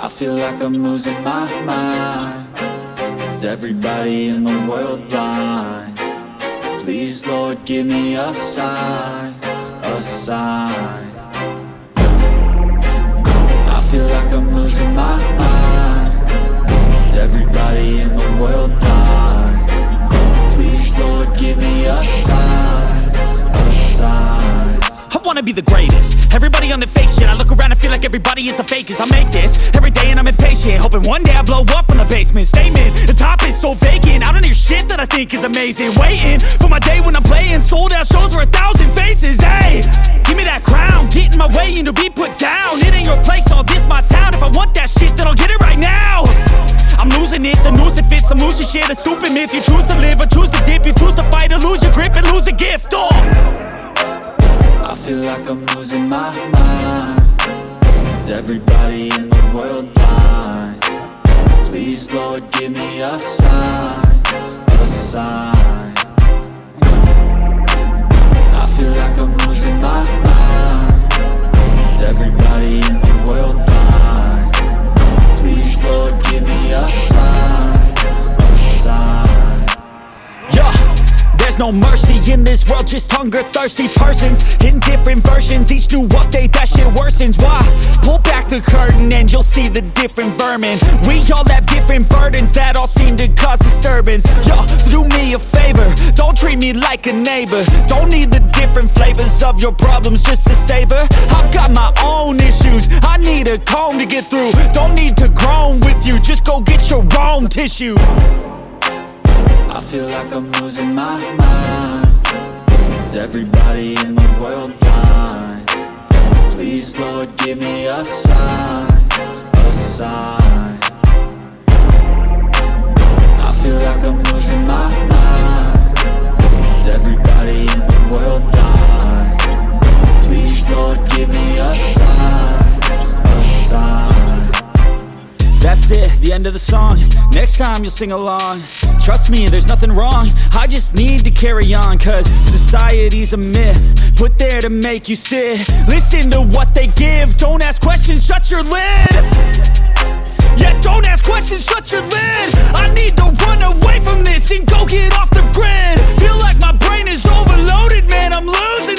I feel like I'm losing my mind. Is everybody in the world blind? Please, Lord, give me a sign, a sign. I feel like I'm losing my mind. Is everybody in the world blind? Please, Lord, give me a sign, a sign. I wanna be the greatest. Everybody on the fake shit. I look around and feel like everybody is the fakest. I make this every day and I'm impatient, hoping one day I blow up from the basement. Statement, the top is so vacant. I don't hear shit that I think is amazing. Waiting for my day when I'm playing sold out shows for 1,000 faces. Hey, give me that crown, get in my way and to be put down. It ain't your place, all this my town. If I want that shit, then I'll get it right now. I'm losing it, the noose it fits. I'm losing shit, a stupid myth. You choose to live or choose to dip. You choose to fight or lose your grip and lose a gift. I feel like I'm losing my mind. Is everybody in the world blind? Please, Lord, give me a sign, a sign. I feel like I'm losing my mind. Is everybody in the world blind? Please, Lord, give me a sign, a sign. Yeah. There's no mercy in this world, just hunger-thirsty persons in different versions. Each new update, that shit worsens. Why? Pull back the curtain and you'll see the different vermin. We all have different burdens that all seem to cause disturbance. Yo, so do me a favor, don't treat me like a neighbor. Don't need the different flavors of your problems just to savor. I've got my own issues, I need a comb to get through. Don't need to groan with you, just go get your own tissue. I feel like I'm losing my mind. Is everybody in the world blind? Please, Lord, give me a sign, a sign. I feel like I'm losing my mind. Is everybody in the world blind? Please, Lord, give me a sign, a sign. That's it, the end of the song. Next time you'll sing along. Trust me, there's nothing wrong. I just need to carry on, cause society's a myth put there to make you sit. Listen to what they give. Don't ask questions, shut your lid. Yeah, don't ask questions, shut your lid. I need to run away from this and go get off the grid. Feel like my brain is overloaded, man, I'm losing